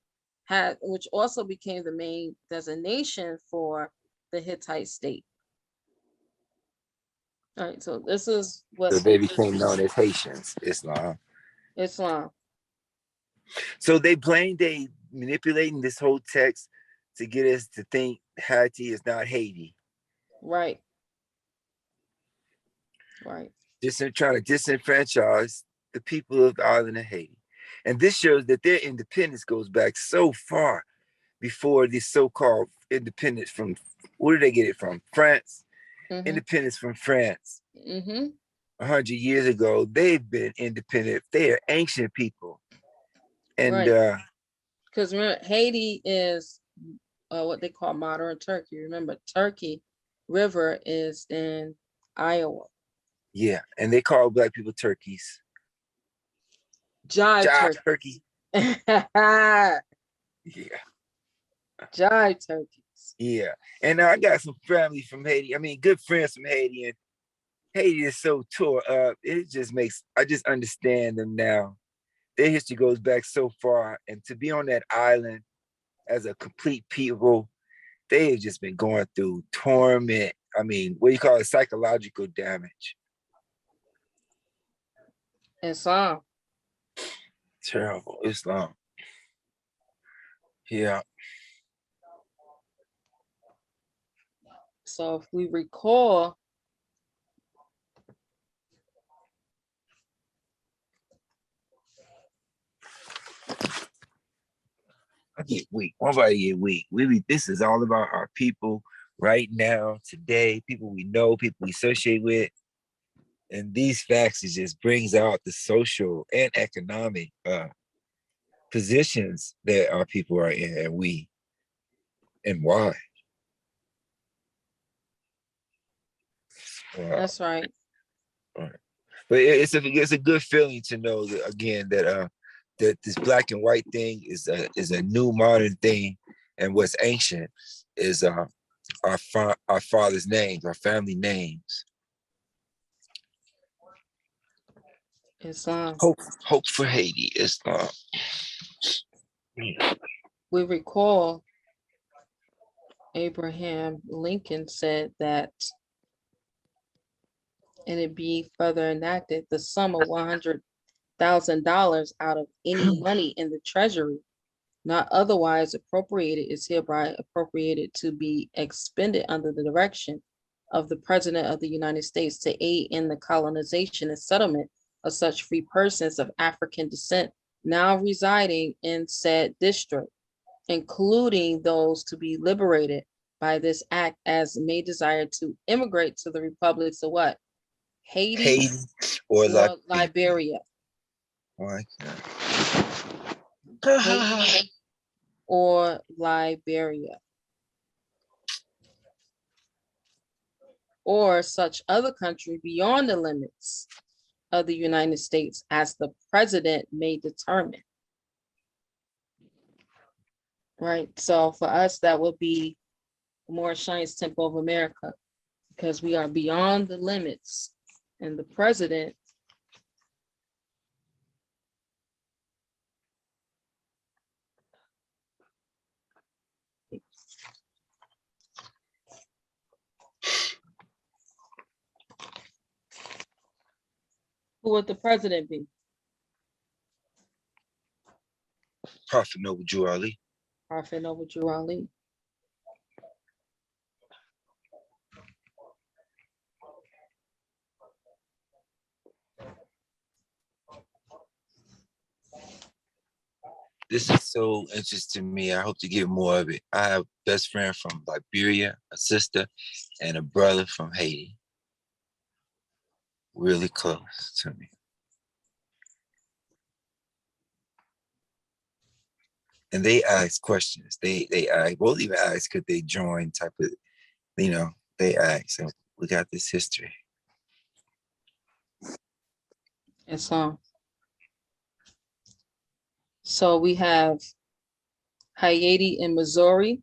became the main designation for the Hittite state. All right, so this is what So they became known as Haitians, Islam. Islam. So they manipulating this whole text to get us to think Haiti is not Haiti. Right. Right. Trying to disenfranchise the people of the island of Haiti. And this shows that their independence goes back so far before this so-called independence from, where did they get it from? France. Independence from France. 100 years ago, they've been independent. They are ancient people. And Because remember, Haiti is what they call modern Turkey. Remember, Turkey River is in Iowa. Yeah, and they call black people turkeys. Jive Jive turkey. turkey. Yeah, Jive turkeys. yeah. And I got some family from Haiti. I mean, good friends from Haiti, and Haiti is so tore up. It just makes, I just understand them now. Their history goes back so far, and to be on that island as a complete people, they have just been going through torment. I mean, what do you call it? Psychological damage. Islam. Terrible. Islam. Yeah. So if we recall, I get weak. Nobody get weak. This is all about our people right now, today, people we know, people we associate with. And these facts, it just brings out the social and economic positions that our people are in, and why. that's right. But it's a good feeling to know that, again, that this black and white thing is a new modern thing, and what's ancient is our father's names, our family names. Islam. Hope for Haiti, Islam. We recall Abraham Lincoln said that, and it be further enacted, the sum of $100,000 out of any money in the treasury, not otherwise appropriated, is hereby appropriated to be expended under the direction of the President of the United States to aid in the colonization and settlement of such free persons of African descent now residing in said district, including those to be liberated by this act as may desire to immigrate to the republics of what? Haiti or or Liberia. Why? Haiti or Liberia, or such other country beyond the limits of the United States as the president may determine. Right, so for us, that would be Moorish Temple of America, because we are beyond the limits, and the president who would the president be? Prophet Noble Drew Ali. Prophet Noble Drew Ali. This is so interesting to me. I hope to get more of it. I have a best friend from Liberia, a sister, and a brother from Haiti. Really close to me. And they ask questions. They ask, both even ask, could they join type of, they ask. So we got this history. And so we have Haiti in Missouri.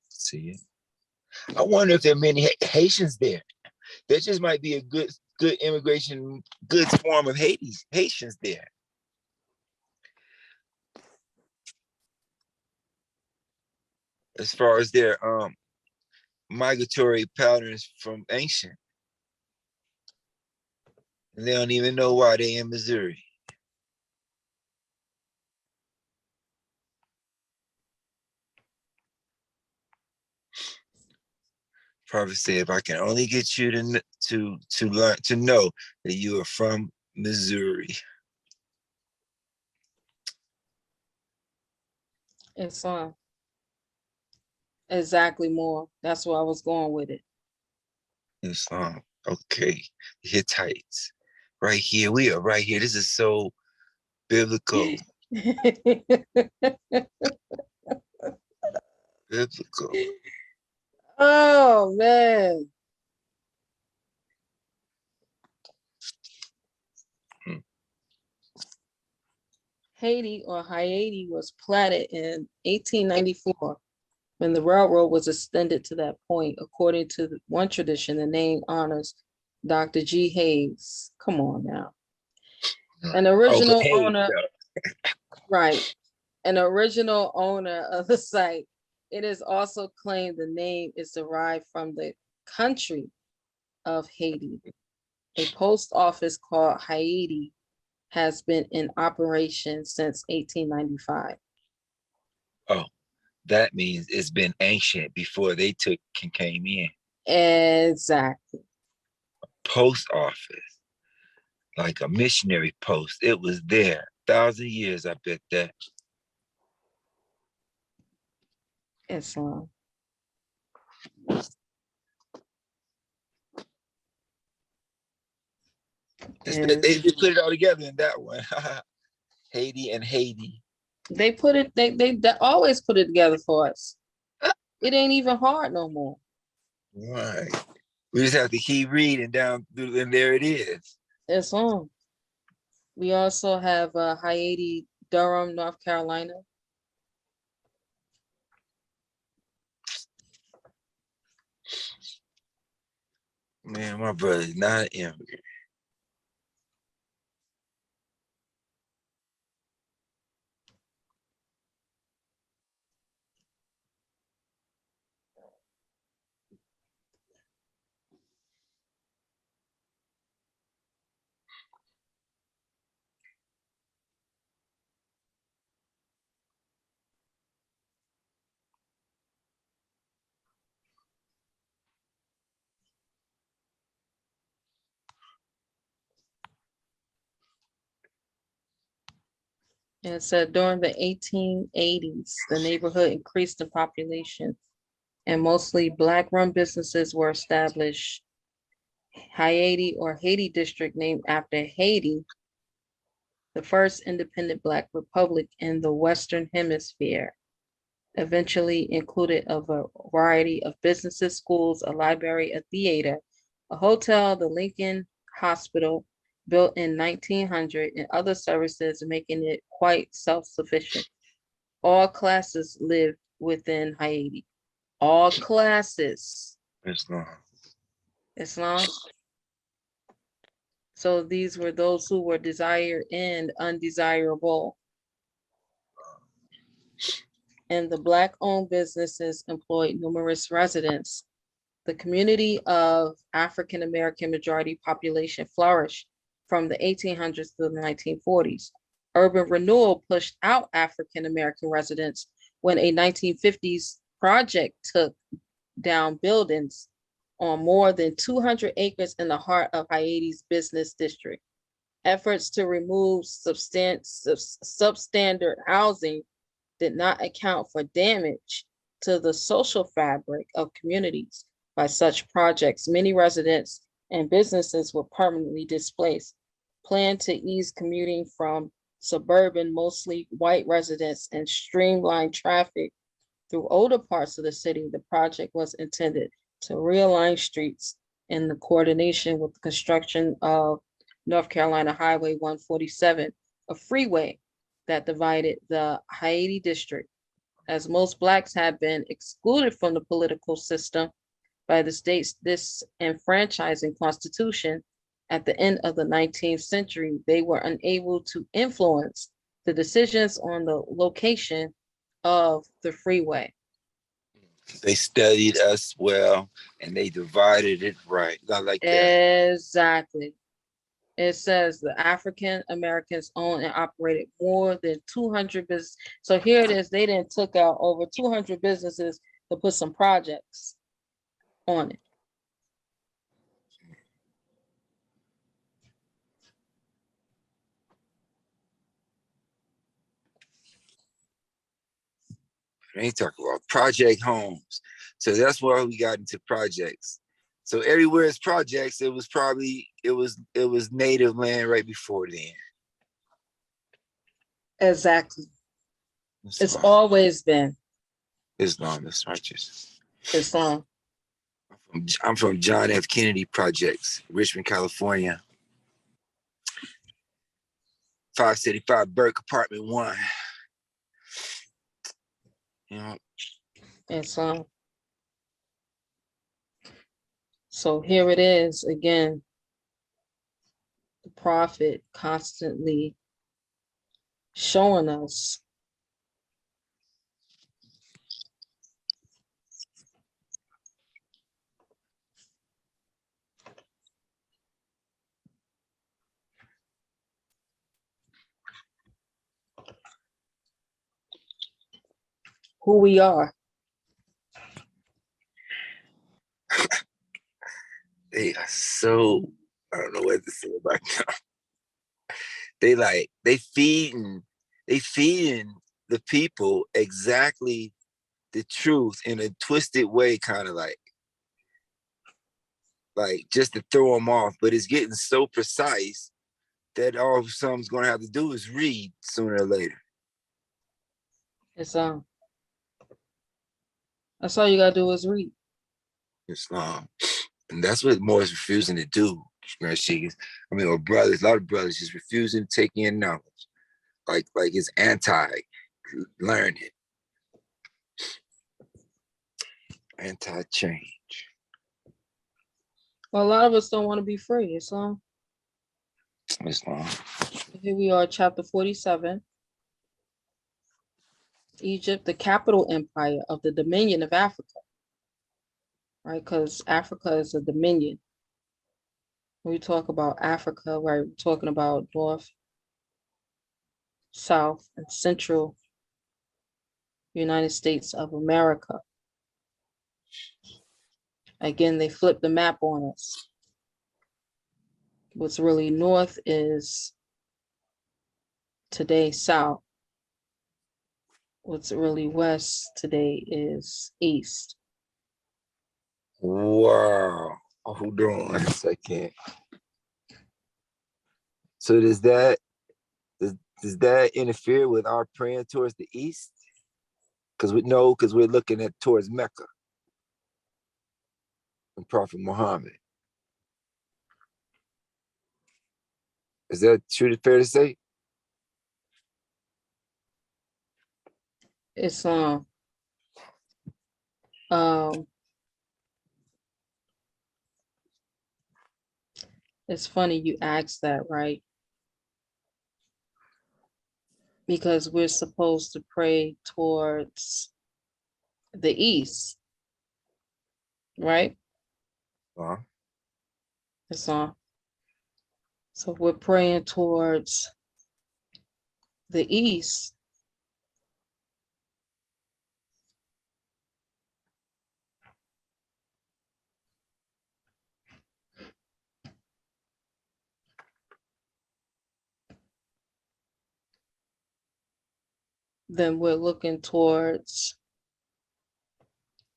See it. I wonder if there are many Haitians there. There just might be a good immigration, good swarm of Haitians there. As far as their migratory patterns from ancient. And they don't even know why they in Missouri. Prophet said, if I can only get you to learn, to know that you are from Missouri. It's exactly more. That's where I was going with it. It's Okay, Hittites. Right here. We are right here. This is so biblical. Biblical. Oh man. Hmm. Haiti or Haiti was platted in 1894 when the railroad was extended to that point. According to one tradition, the name honors Dr. G. Hayes. Come on now. An Oh, original hey, owner, right? An original owner of the site. It is also claimed the name is derived from the country of Haiti. A post office called Haiti has been in operation since 1895. oh, that means it's been ancient before they came in. Exactly. Post office, like a missionary post. It was there 1,000 years. I bet that. Islam. They put it all together in that one. Haiti and Haiti. They put it, they always put it together for us. It ain't even hard no more. Right. We just have to keep reading down through, and there it is. Islam. We also have Haiti, Durham, North Carolina. Man, my brother's not an immigrant. And it said during the 1880s, the neighborhood increased in population and mostly Black-run businesses were established. Haiti or Haiti district named after Haiti, the first independent Black republic in the Western Hemisphere, eventually included a variety of businesses, schools, a library, a theater, a hotel, the Lincoln Hospital, built in 1900, and other services, making it quite self-sufficient. All classes lived within Haiti. All classes. Islam. Islam. So these were those who were desired and undesirable. And the Black-owned businesses employed numerous residents. The community of African American majority population flourished from the 1800s to the 1940s. Urban renewal pushed out African American residents when a 1950s project took down buildings on more than 200 acres in the heart of Haiti's business district. Efforts to remove substandard housing did not account for damage to the social fabric of communities by such projects. Many residents and businesses were permanently displaced. Planned to ease commuting from suburban, mostly white residents and streamline traffic through older parts of the city, the project was intended to realign streets in the coordination with the construction of North Carolina Highway 147, a freeway that divided the Haiti district. As most Blacks had been excluded from the political system by the state's disenfranchising constitution at the end of the 19th century, they were unable to influence the decisions on the location of the freeway. They studied us well and they divided it right. I like that. Exactly. It says the African Americans owned and operated more than 200 businesses. So here it is. They didn't took out over 200 businesses to put some projects on it. They talk about project homes. So that's why we got into projects. So everywhere it's projects, it was probably it was native land right before then. Exactly. It's Islam. always been Islam is righteous. Islam. I'm from John F. Kennedy Projects, Richmond, California. 575 Burke, apartment 1. You know, Islam. So here it is again. The prophet constantly showing us who we are. they are so, I don't know what to say about them. They feeding the people exactly the truth in a twisted way, kind of like just to throw them off, but it's getting so precise that all someone's gonna have to do is read sooner or later. Islam. That's all you gotta do is read. Islam. And that's what more is refusing to do. Or brothers, a lot of brothers just refusing to take in knowledge. Like it's anti-learning, anti-change. Well, a lot of us don't want to be free. Islam. Islam. Here we are, chapter 47. Egypt, the capital empire of the Dominion of Africa. Right, because Africa is a dominion. When we talk about Africa, right, we're talking about North, South, and Central United States of America. Again, they flipped the map on us. What's really north is today south. What's really west today is east. Wow. Hold on a second. So does that interfere with our praying towards the east? Because we're looking at towards Mecca and Prophet Muhammad. Is that true? Fair to say? Islam. It's funny you asked that, right? Because we're supposed to pray towards the east, right? Islam. So we're praying towards the east. Then we're looking towards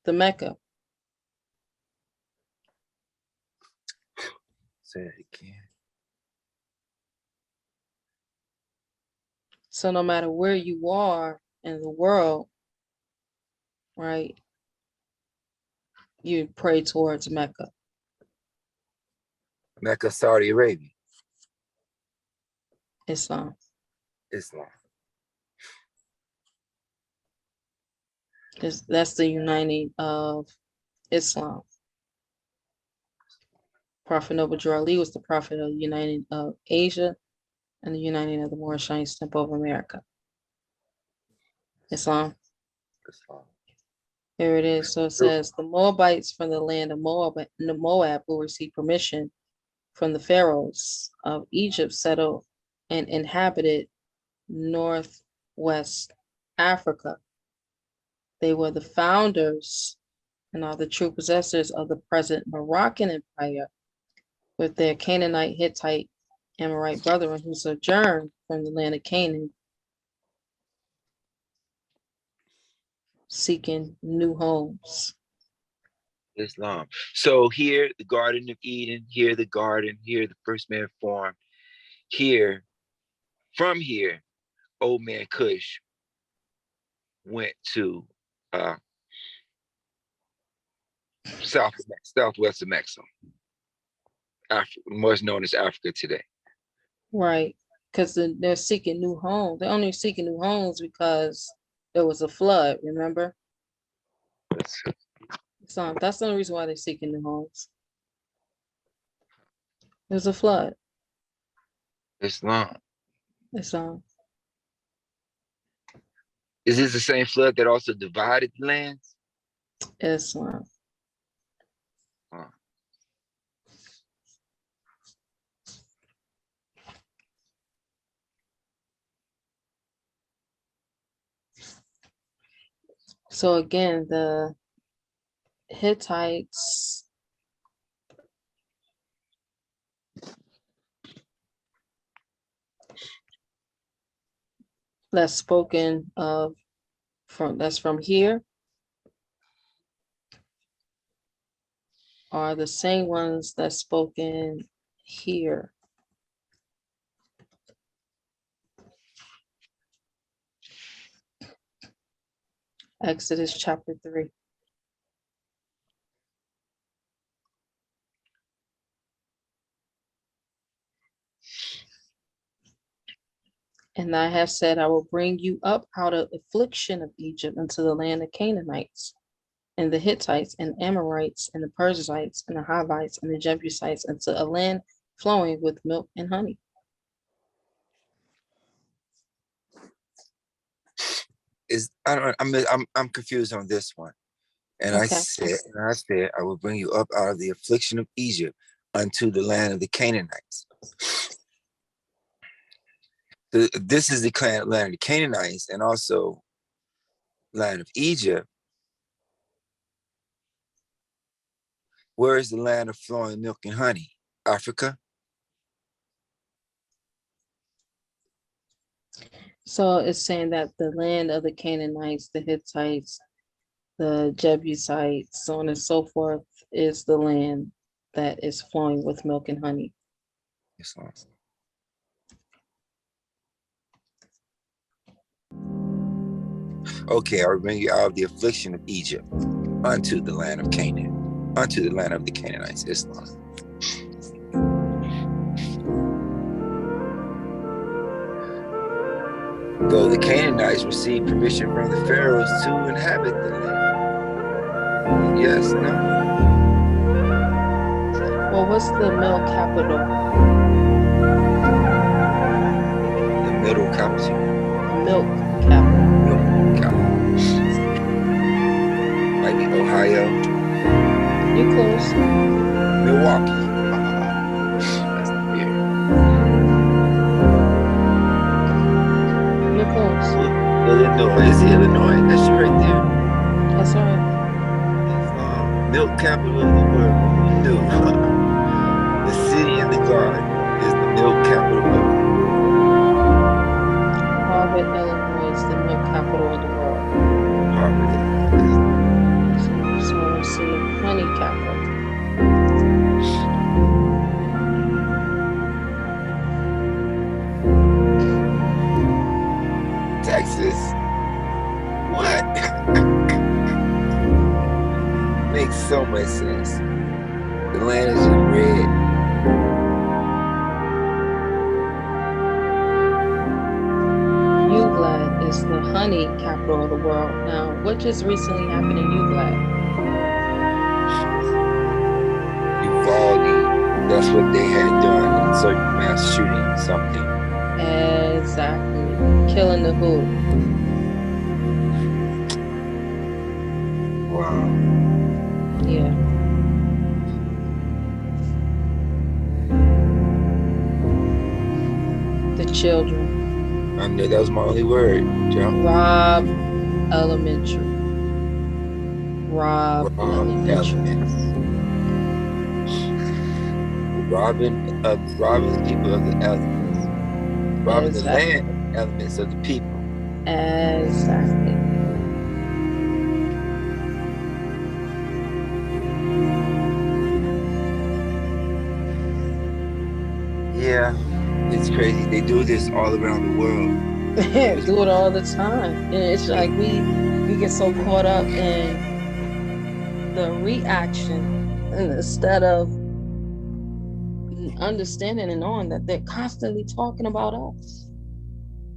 the Mecca. Say it again. So no matter where you are in the world, right, you pray towards Mecca. Mecca, Saudi Arabia. Islam. Islam. That's the uniting of Islam. Prophet Noble Drew Ali was the prophet of the uniting of Asia and the uniting of the Moorish Temple of America. Islam. Islam. Here it is. So it says the Moabites from the land of Moab will receive permission from the pharaohs of Egypt settled and inhabited northwest Africa. They were the founders and are the true possessors of the present Moroccan Empire, with their Canaanite, Hittite, Amorite brethren who sojourned from the land of Canaan, seeking new homes. Islam. So here, the Garden of Eden, here the garden, here the first man formed, here, from here, old man Cush went to southwest of Mexico, Africa, what's known as Africa today. Right. Because they're seeking new homes. They're only seeking new homes because there was a flood, remember? So that's the only reason why they're seeking new homes. There's a flood. Islam. So Is this the same flood that also divided the lands? Islam. Huh. So again, the Hittites that's spoken of that's from here are the same ones that's spoken here. Exodus chapter 3. And I have said, I will bring you up out of affliction of Egypt into the land of Canaanites, and the Hittites, and Amorites, and the Perizzites, and the Hivites, and the Jebusites, into a land flowing with milk and honey. I'm confused on this one. And Okay. I said, I will bring you up out of the affliction of Egypt unto the land of the Canaanites. This is the land of the Canaanites and also land of Egypt. Where is the land of flowing milk and honey? Africa? So it's saying that the land of the Canaanites, the Hittites, the Jebusites, so on and so forth, is the land that is flowing with milk and honey. Islam. Okay, I will bring you out of the affliction of Egypt unto the land of Canaan, unto the land of the Canaanites, Islam. Though the Canaanites received permission from the pharaohs to inhabit the land. Yes, no. Well, what's the milk capital? The middle capital. Milk capital. Milk capital. Might be Ohio. You close. Milwaukee. That's weird. You're close. Illinois. Is it Illinois? That's you right there. That's all right. Milk capital of the world. Who knew? The city in the garden is the milk capital of the world. Harvard, Illinois is the milk capital of the world. Harvard. So let's see, honey capital. Texas. What? Makes so much sense. The land is just red. U.S.A. is the honey capital of the world. Now, what just recently happened in U.S.A.? Uvalde. That's what they had done in certain mass shooting, something. Exactly. Killing the who? Wow. Yeah. The children. I knew that was my only word, Joe. Robb Elementary. Robb Elementary. Robbing the people of the elements. Robbing the land elements of the people. Exactly. Yeah, it's crazy. They do this all around the world. Do it all the time. And it's like we get so caught up in the reaction instead of understanding and knowing that they're constantly talking about us.